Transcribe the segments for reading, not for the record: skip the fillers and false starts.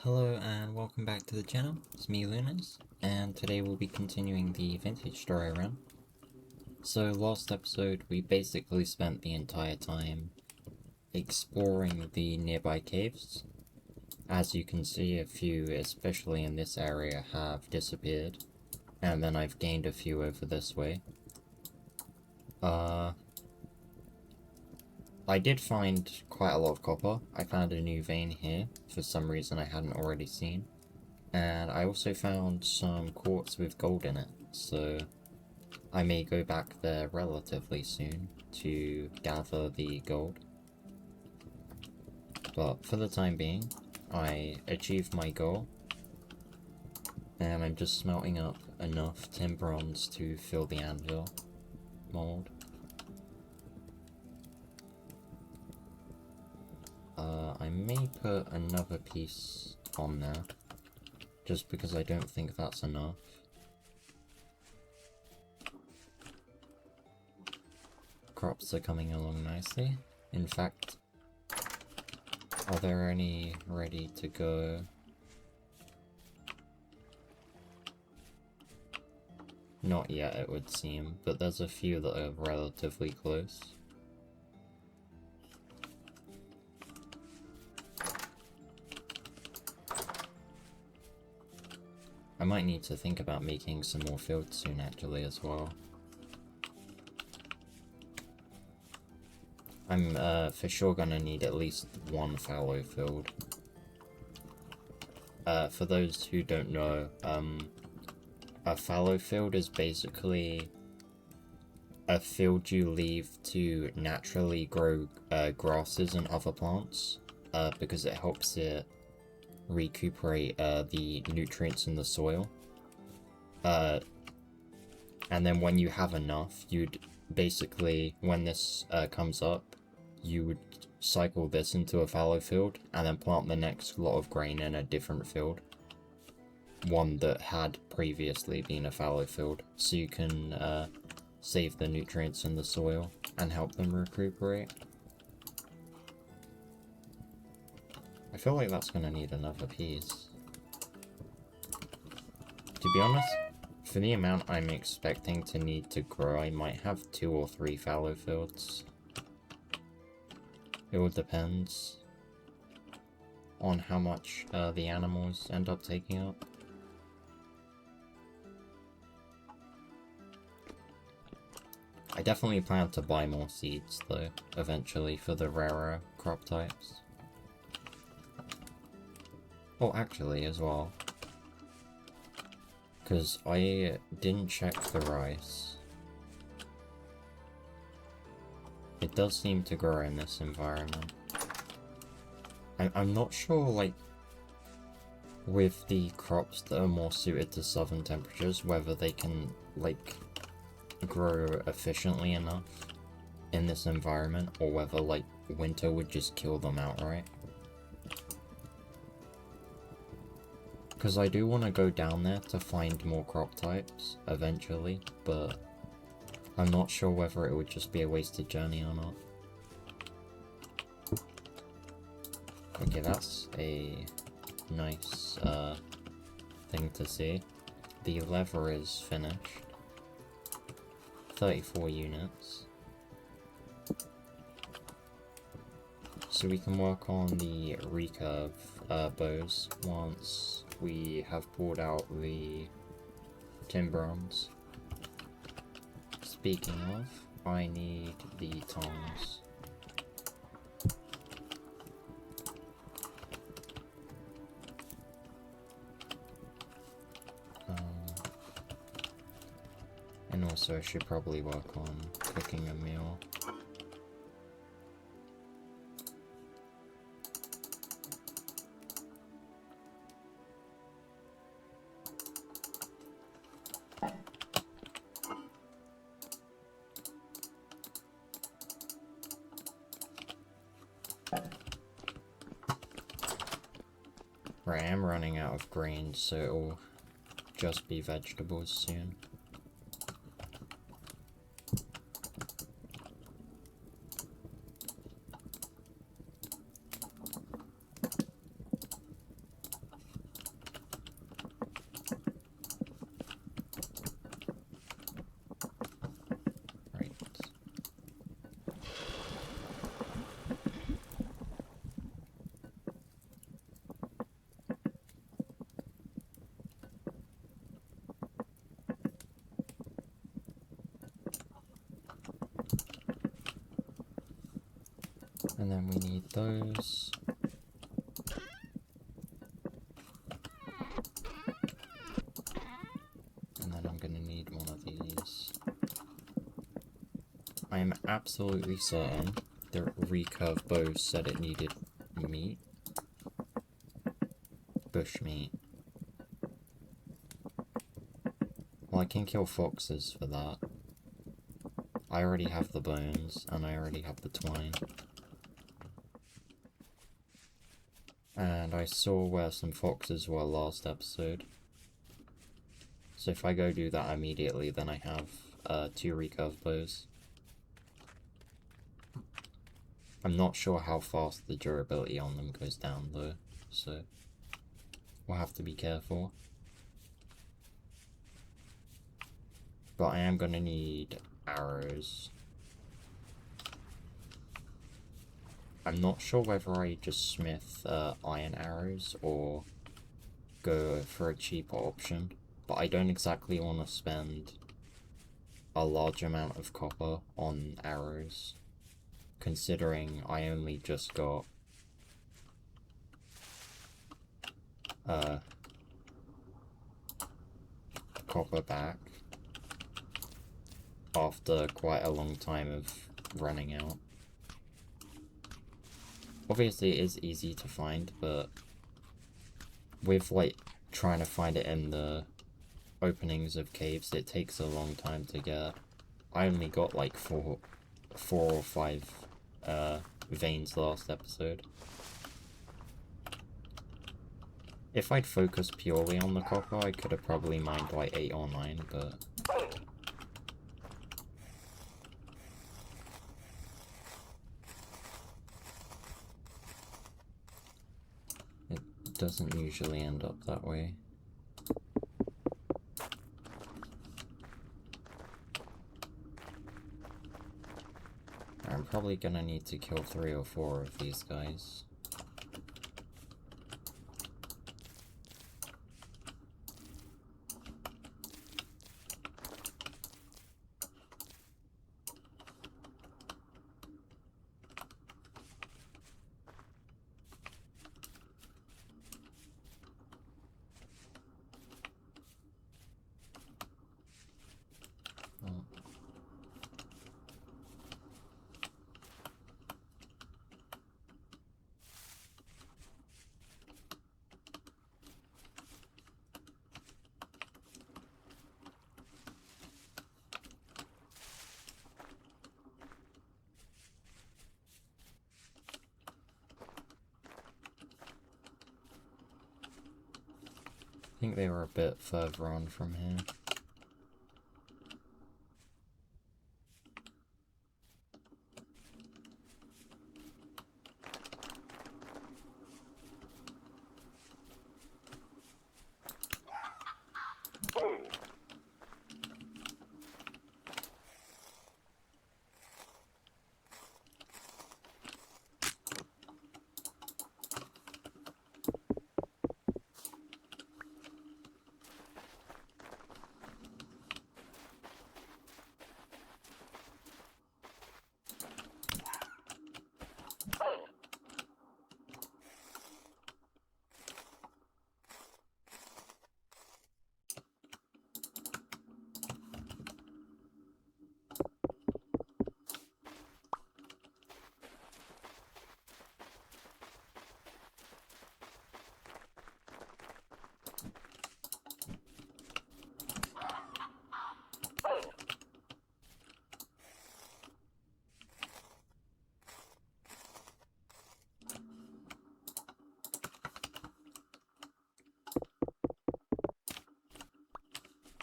Hello and welcome back to the channel. It's me, Lunas, and today we'll be continuing the Vintage Story run. So last episode we basically spent the entire time exploring the nearby caves. As you can see, a few, especially in this area, have disappeared, and then I've gained a few over this way. I did find quite a lot of copper. I found a new vein here, for some reason I hadn't already seen. And I also found some quartz with gold in it, so I may go back there relatively soon to gather the gold. But for the time being, I achieved my goal, and I'm just smelting up enough tin bronze to fill the anvil mold. I may put another piece on there, just because I don't think that's enough. Crops are coming along nicely. In fact, are there any ready to go? Not yet, it would seem, but there's a few that are relatively close. I might need to think about making some more fields soon actually as well. I'm for sure gonna need at least one fallow field. For those who don't know, a fallow field is basically a field you leave to naturally grow grasses and other plants, because it helps it recuperate the nutrients in the soil. And then when you have enough, you'd basically, when this comes up, you would cycle this into a fallow field and then plant the next lot of grain in a different field. One that had previously been a fallow field, so you can save the nutrients in the soil and help them recuperate. I feel like that's gonna need another piece. To be honest, for the amount I'm expecting to need to grow, I might have 2 or 3 fallow fields. It all depends on how much the animals end up taking up. I definitely plan to buy more seeds though, eventually, for the rarer crop types. Well, actually, as well. Because I didn't check the rice. It does seem to grow in this environment. I'm not sure, like, with the crops that are more suited to southern temperatures, whether they can, like, grow efficiently enough in this environment, or whether, like, winter would just kill them outright. Because I do want to go down there to find more crop types, eventually, but I'm not sure whether it would just be a wasted journey or not. Okay, that's a nice thing to see. The lever is finished. 34 units. So we can work on the recurve bows once we have pulled out the tin bronze. Speaking of, I need the tongs. And also I should probably work on cooking a meal. Right, I'm running out of grains, so it'll just be vegetables soon. And then we need those. And then I'm gonna need one of these. I am absolutely certain the recurve bow said it needed meat. Bush meat. Well, I can kill foxes for that. I already have the bones, and I already have the twine. And I saw where some foxes were last episode. So if I go do that immediately, then I have 2 recurve bows. I'm not sure how fast the durability on them goes down though, so we'll have to be careful. But I am gonna need arrows. I'm not sure whether I just smith iron arrows or go for a cheaper option, but I don't exactly want to spend a large amount of copper on arrows, considering I only just got copper back after quite a long time of running out. Obviously it is easy to find, but with like trying to find it in the openings of caves, it takes a long time to get. I only got like four or five veins last episode. If I'd focused purely on the copper, I could have probably mined like 8 or 9, but it doesn't usually end up that way. I'm probably gonna need to kill 3 or 4 of these guys. I think they were a bit further on from here.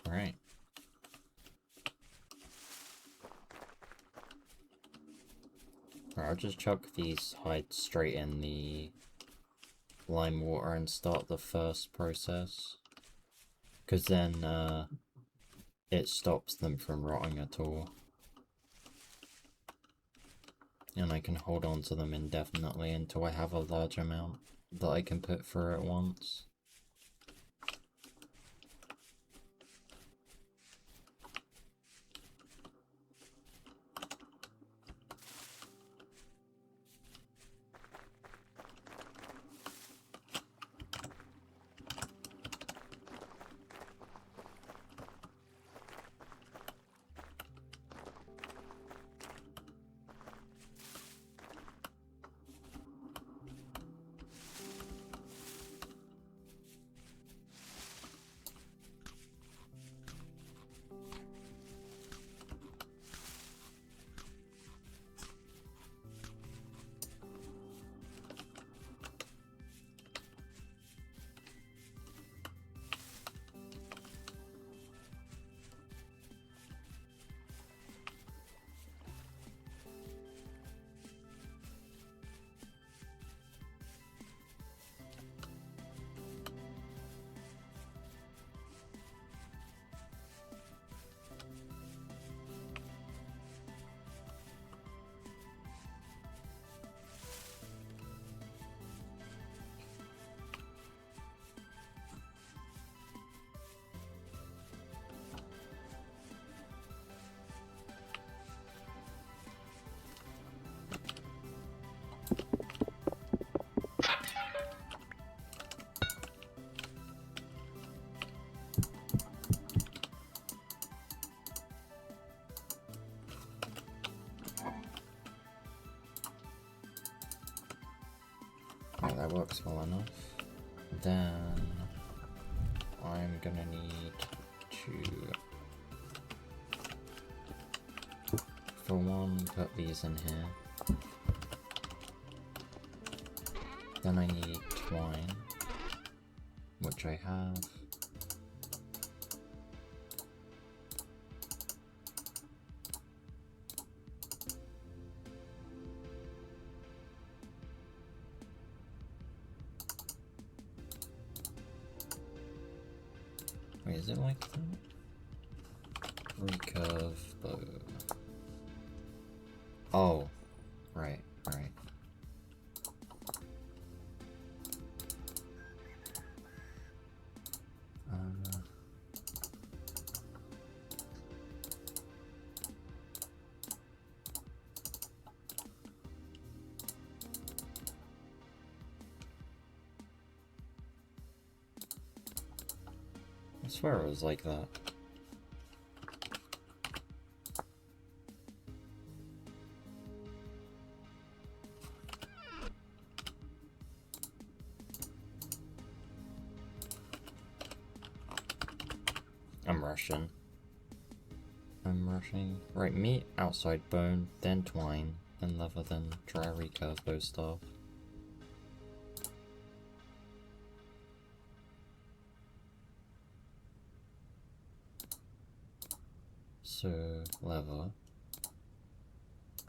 Alright. I'll just chuck these hides straight in the lime water and start the first process. Because then it stops them from rotting at all. And I can hold on to them indefinitely until I have a large amount that I can put through at once. Right, that works well enough. Then I'm gonna need to, for one, put these in here. Then I need twine, which I have. Wait, is it like that? Recurve bow. Oh, right. I swear it was like that. I'm rushing. Right, meat, outside bone, then twine, then leather, then dry recurve bow staff. So, leather.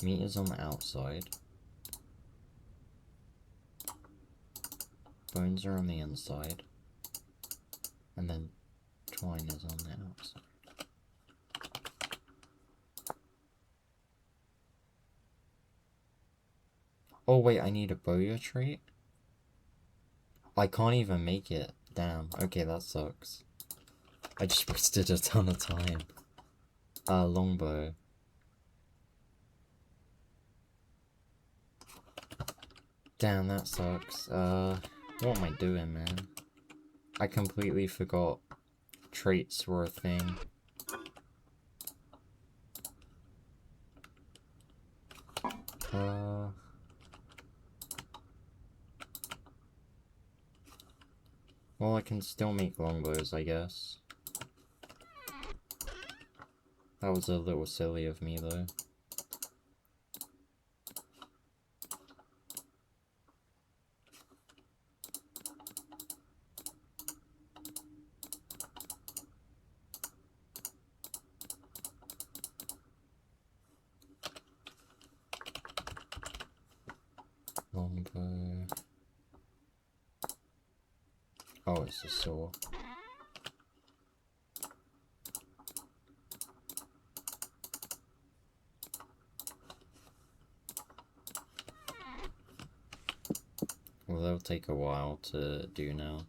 Meat is on the outside. Bones are on the inside. And then twine is on the outside. Oh wait, I need a bowyer trait? I can't even make it. Damn. Okay, that sucks. I just wasted a ton of time. Longbow. Damn, that sucks. What am I doing, man? I completely forgot traits were a thing. Well, I can still make longbows, I guess. That was a little silly of me, though. Longbow. Oh, it's a saw. Well, they'll take a while to do now.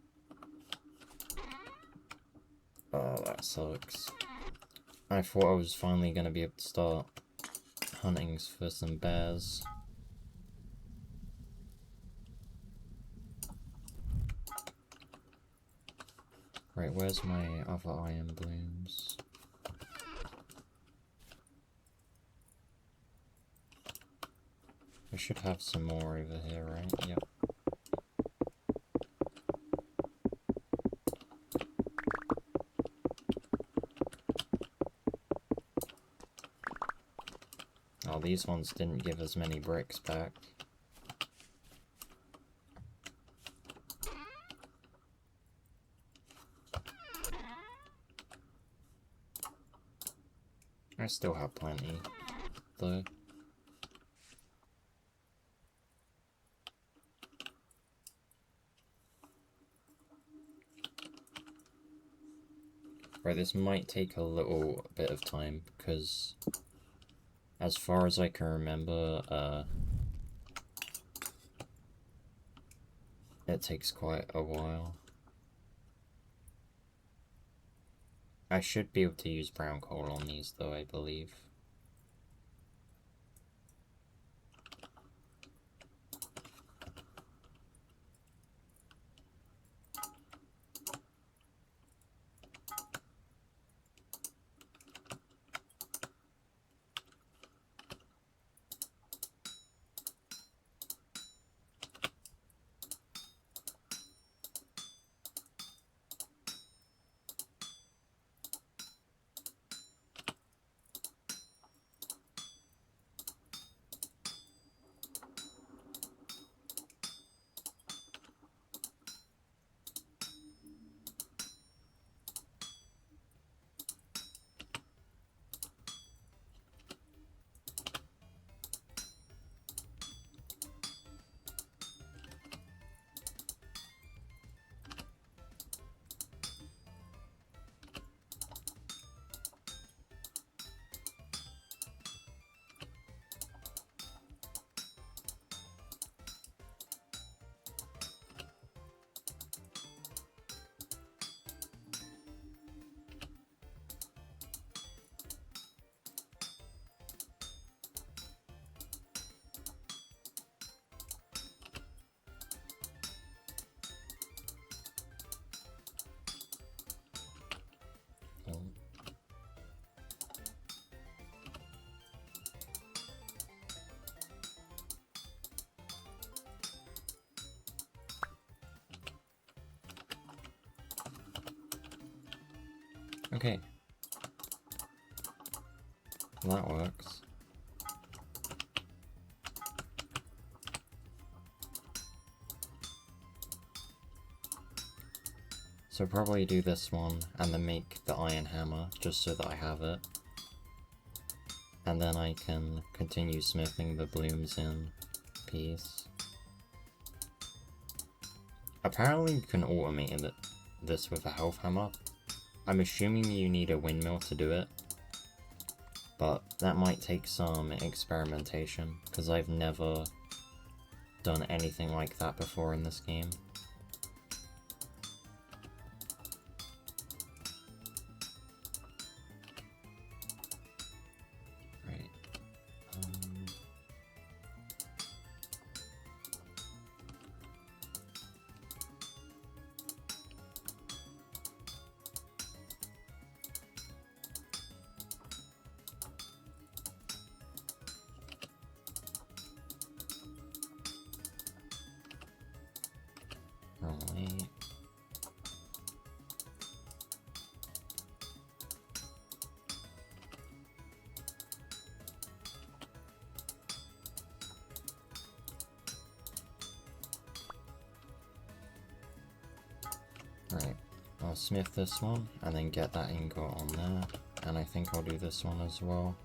Oh, that sucks. I thought I was finally gonna be able to start hunting for some bears. Right, where's my other iron blooms? I should have some more over here, right? Yep. Oh, these ones didn't give as many bricks back. I still have plenty, though. Right, this might take a little bit of time, because as far as I can remember, it takes quite a while. I should be able to use brown coal on these, though, I believe. Okay. That works. So probably do this one and then make the iron hammer just so that I have it. And then I can continue smithing the blooms in peace. Apparently you can automate this with a health hammer. I'm assuming you need a windmill to do it. But that might take some experimentation, because I've never done anything like that before in this game. Right. Right. Right. I'll smith this one and then get that ingot on there. And I think I'll do this one as well.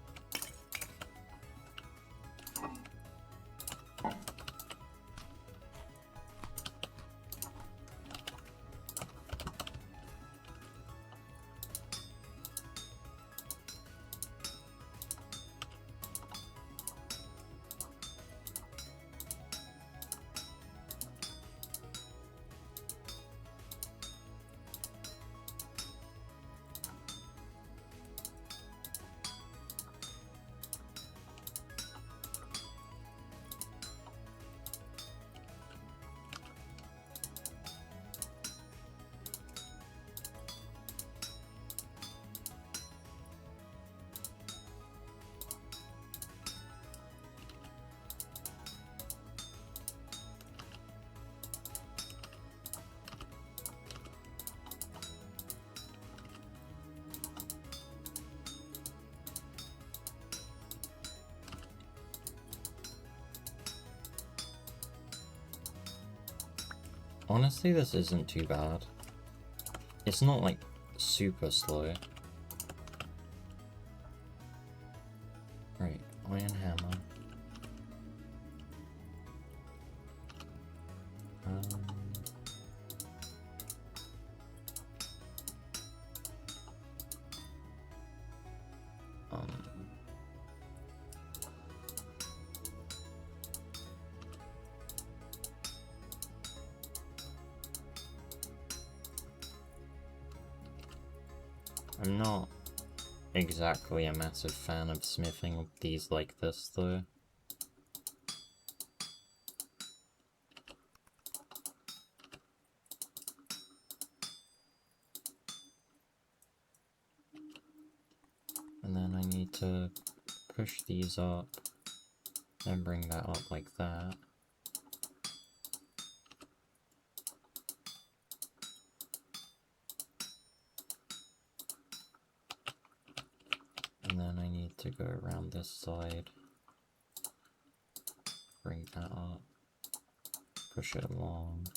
Honestly, this isn't too bad. It's not like super slow. Right, iron hammer. I'm not exactly a massive fan of smithing these like this, though. And then I need to push these up, then bring that up like that. And then I need to go around this side, bring that up, push it along.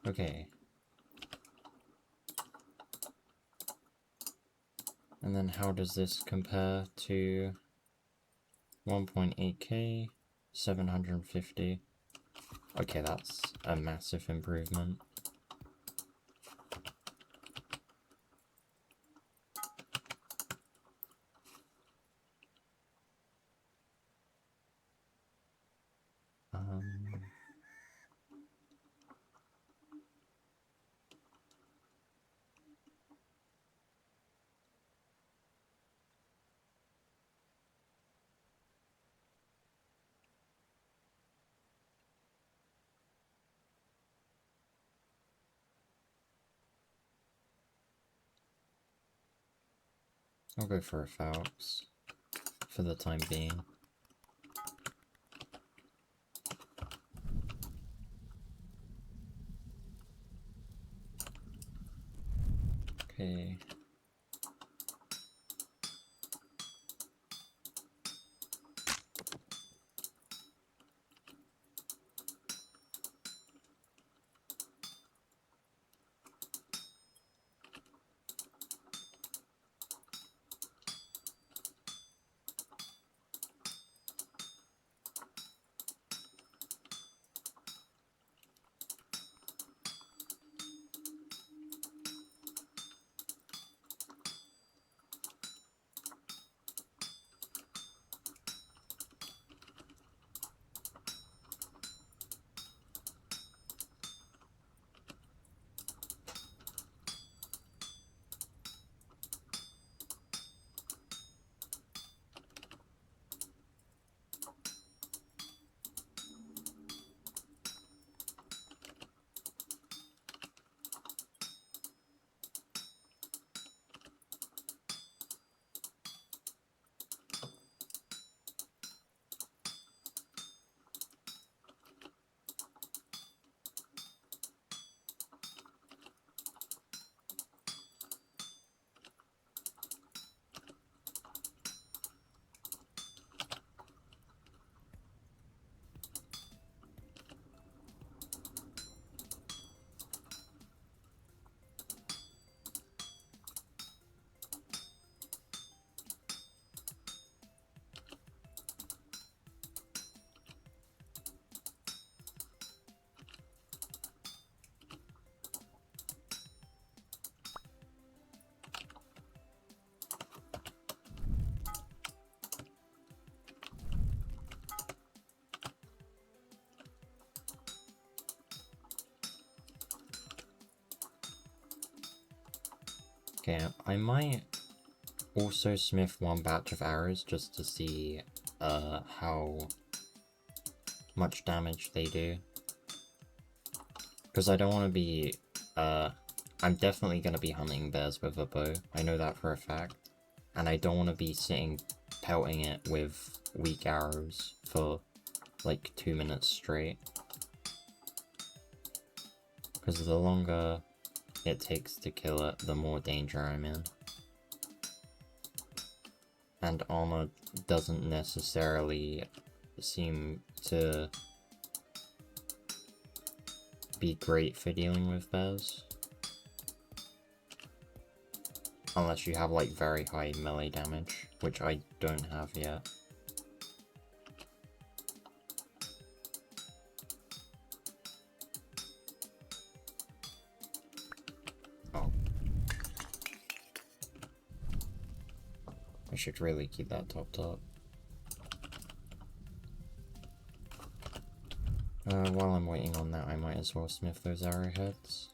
Okay. And then how does this compare to 1.8K, 750? Okay, that's a massive improvement. I'll go for a Phalx for the time being. Okay. Okay, I might also smith one batch of arrows just to see how much damage they do. Because I don't want to be, I'm definitely going to be hunting bears with a bow, I know that for a fact. And I don't want to be sitting pelting it with weak arrows for like 2 minutes straight. Because the longer it takes to kill it, the more danger I'm in. And armor doesn't necessarily seem to be great for dealing with bears. Unless you have like very high melee damage, which I don't have yet. Oh. I should really keep that topped up. While I'm waiting on that, I might as well smith those arrowheads.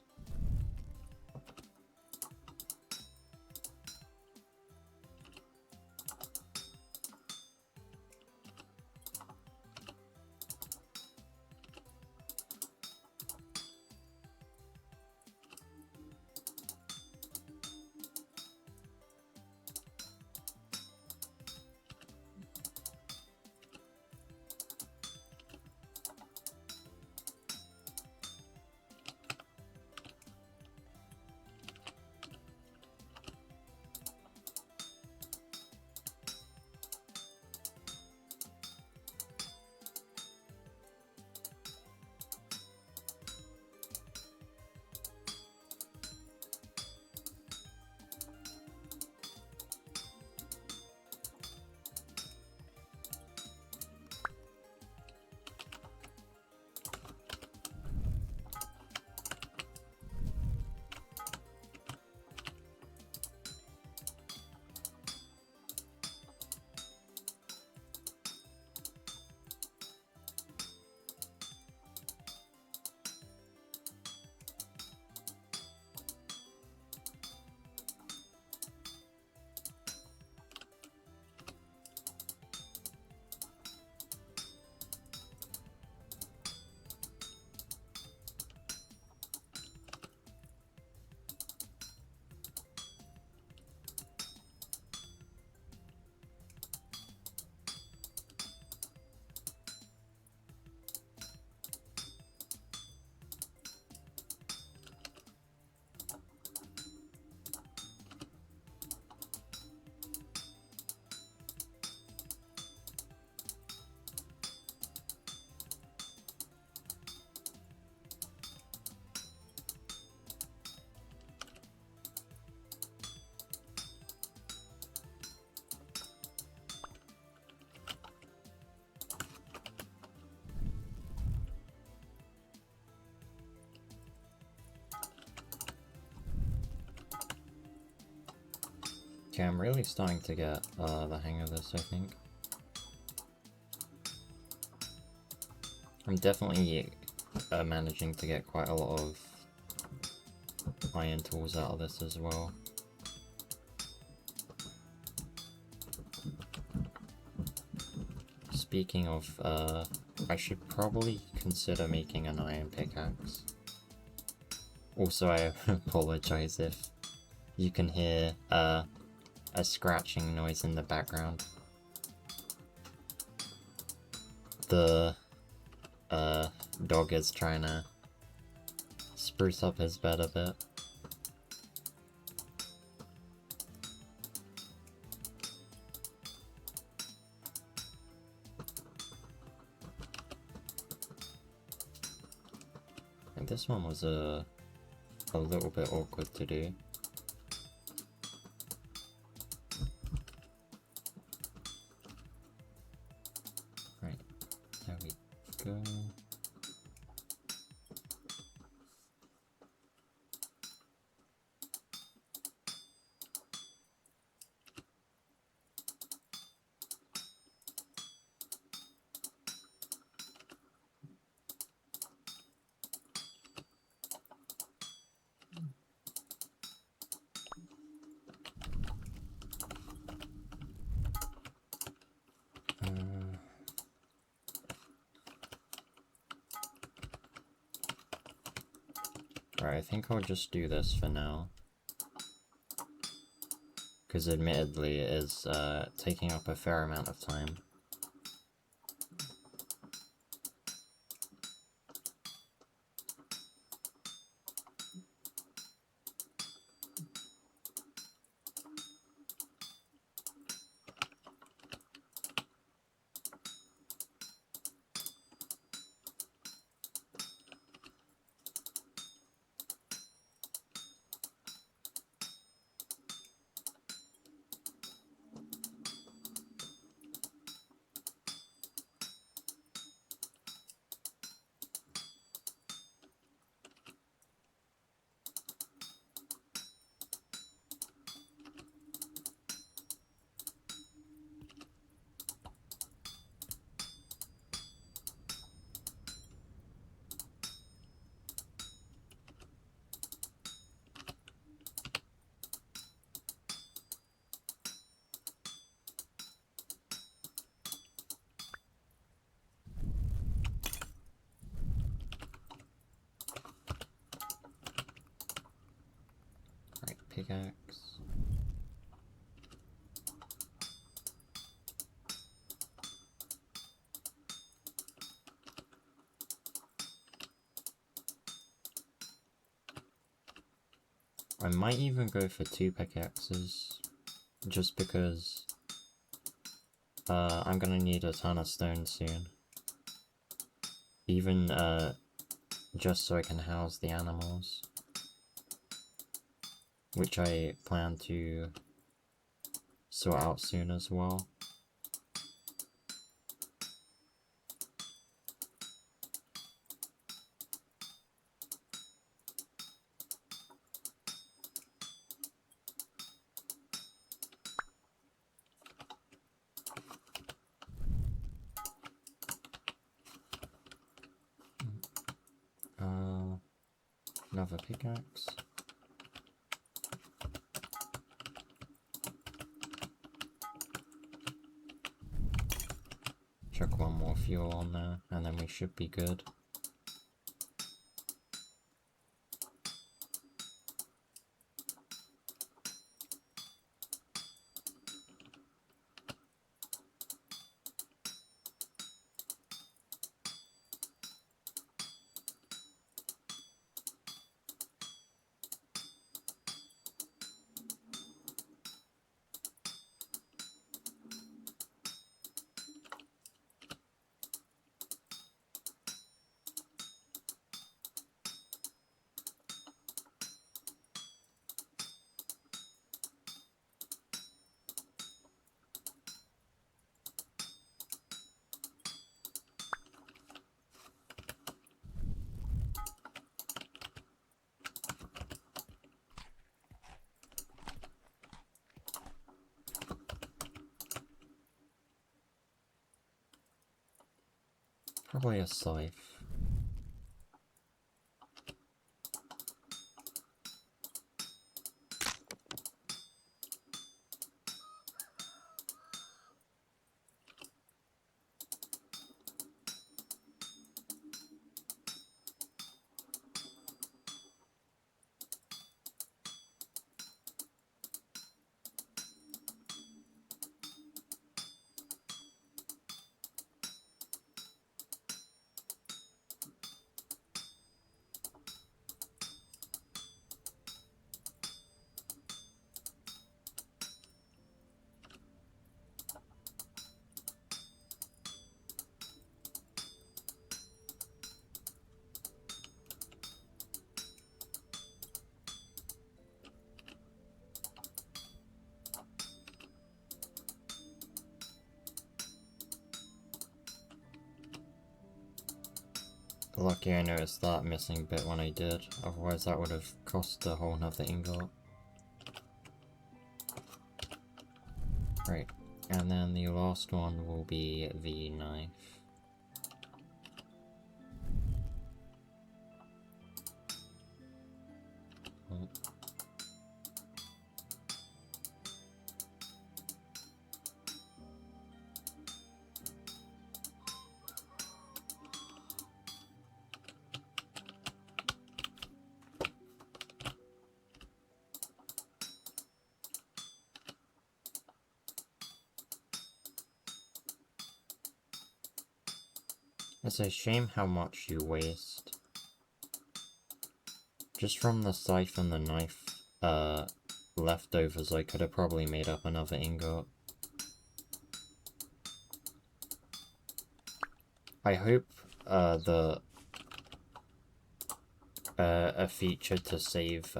Okay, I'm really starting to get the hang of this, I think. I'm definitely managing to get quite a lot of iron tools out of this as well. Speaking of, I should probably consider making an iron pickaxe. Also, I apologize if you can hear a scratching noise in the background. The dog is trying to spruce up his bed a bit. And this one was a little bit awkward to do. Right, there we go. Right, I think I'll just do this for now. Because admittedly it is taking up a fair amount of time. Right, pickaxe. I might even go for 2 pickaxes, just because I'm gonna need a ton of stone soon. Even just so I can house the animals, which I plan to sort out soon as well. Another pickaxe. Chuck one more fuel on there, and then we should be good. Probably a scythe. Lucky I noticed that missing bit when I did, otherwise that would have cost a whole nother ingot. Right, and then the last one will be the knife. Oh. It's a shame how much you waste. Just from the scythe and the knife leftovers, I could have probably made up another ingot. I hope a feature to save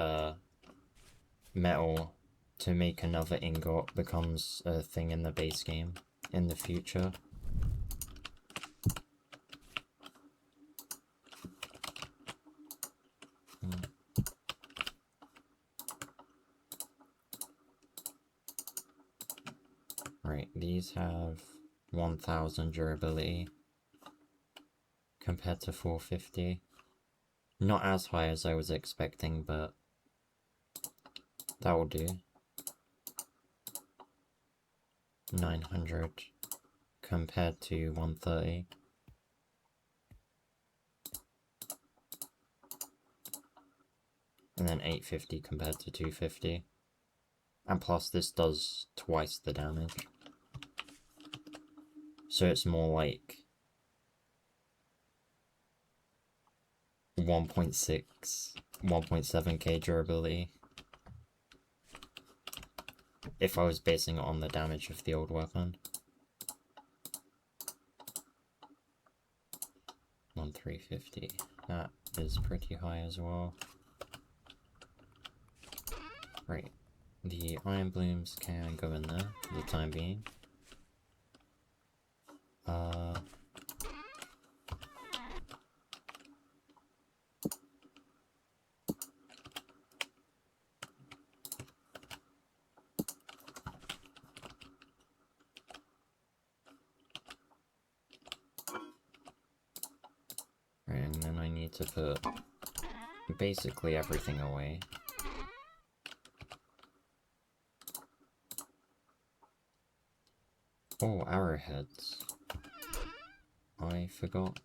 metal to make another ingot becomes a thing in the base game in the future. Right, these have 1000 durability compared to 450. Not as high as I was expecting, but that will do. 900 compared to 130. And then 850 compared to 250. And plus this does twice the damage. So it's more like 1.6, 1.7k durability. If I was basing it on the damage of the old weapon. 1350. That is pretty high as well. Right. The iron blooms can go in there for the time being. And then I need to put basically everything away. Oh, arrowheads. I forgot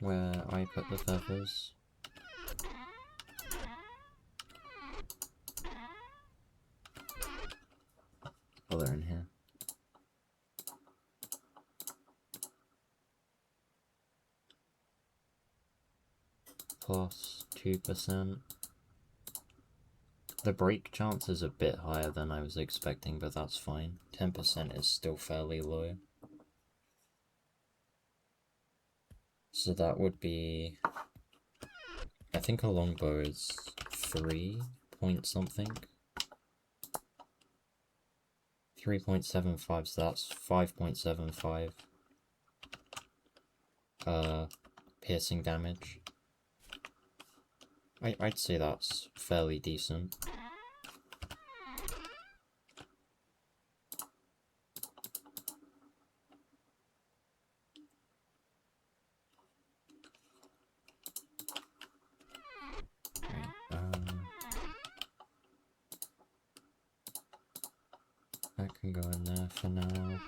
where I put the feathers. Oh, they're in here. Plus 2%. The break chance is a bit higher than I was expecting, but that's fine. 10% is still fairly low. So that would be... I think a longbow is 3 point something. 3.75, so that's 5.75 piercing damage. I'd say that's fairly decent. can go in there for now.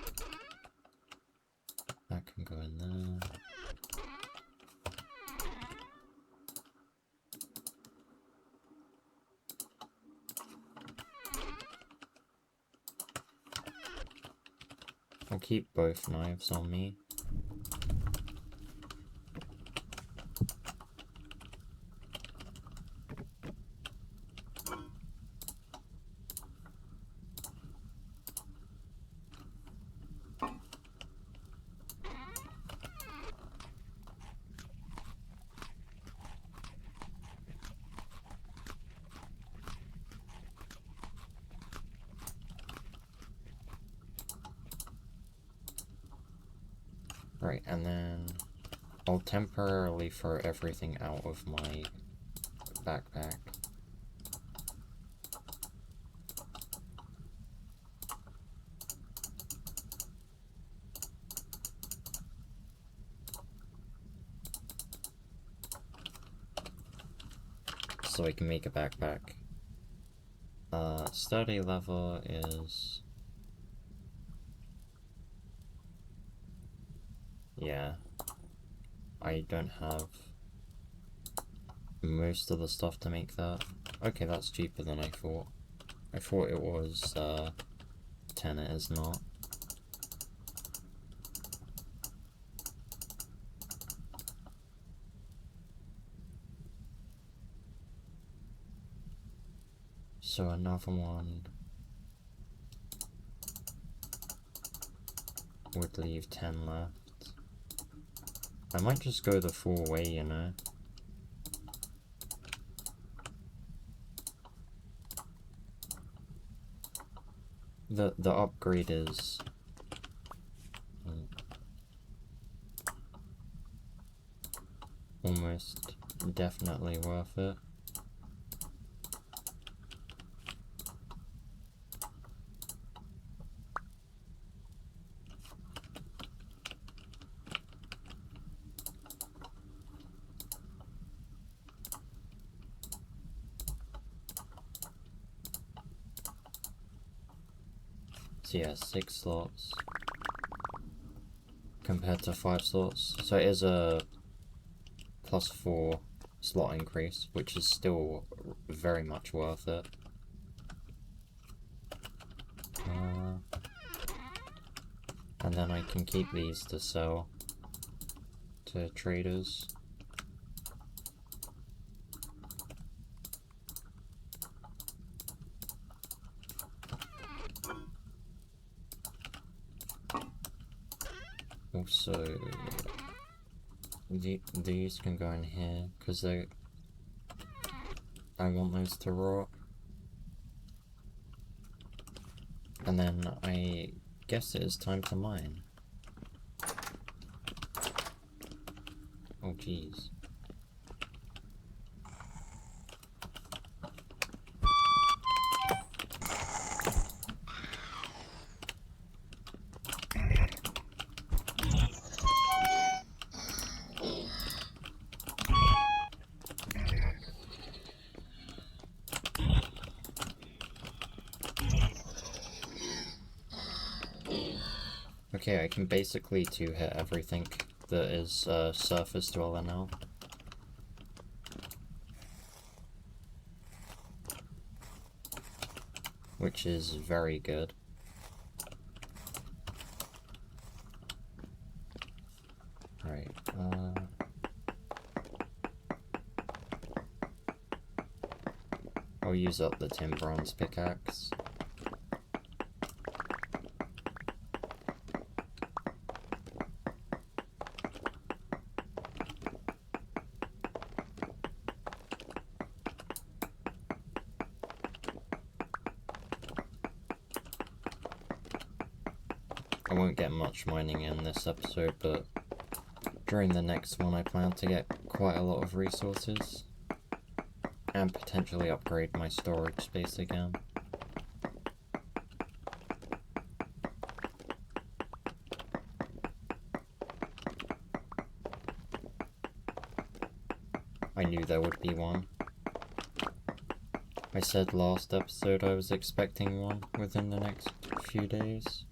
That can go in there. I'll keep both knives on me. Right, and then I'll temporarily throw everything out of my backpack. So I can make a backpack. Study level is... yeah. I don't have most of the stuff to make that. Okay, that's cheaper than I thought. I thought it was 10, it is not. So another one would leave 10 left. I might just go the full way, you know. The upgrade is almost definitely worth it. So yeah, 6 slots compared to 5 slots. So it is a +4 slot increase, which is still very much worth it. And then I can keep these to sell to traders. Also, these can go in here, because I want those to rot. And then I guess it is time to mine. Oh jeez. Okay, I can basically two-hit everything that is surface dweller now. Which is very good. Right, I'll use up the tin bronze pickaxe. I won't get much mining in this episode, but during the next one I plan to get quite a lot of resources and potentially upgrade my storage space again. I knew there would be one. I said last episode I was expecting one within the next few days.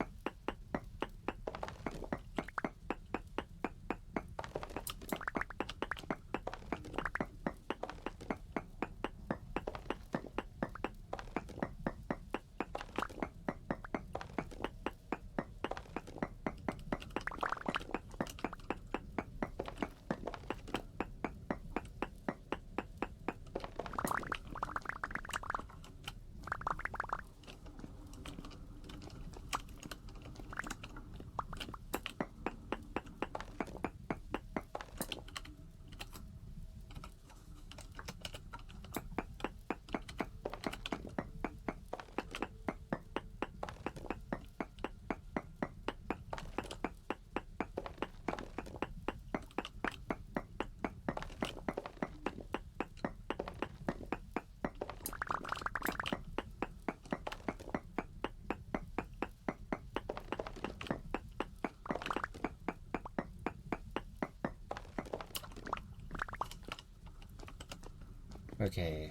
Okay,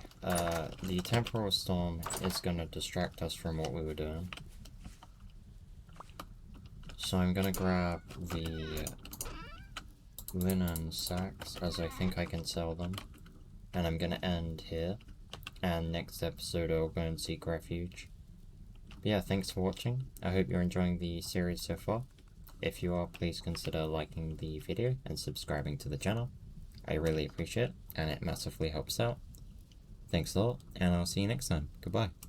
the temporal storm is gonna distract us from what we were doing. So I'm gonna grab the linen sacks, as I think I can sell them. And I'm gonna end here. And next episode I'll go and seek refuge. But yeah, thanks for watching. I hope you're enjoying the series so far. If you are, please consider liking the video and subscribing to the channel. I really appreciate it, and it massively helps out. Thanks a lot, and I'll see you next time. Goodbye.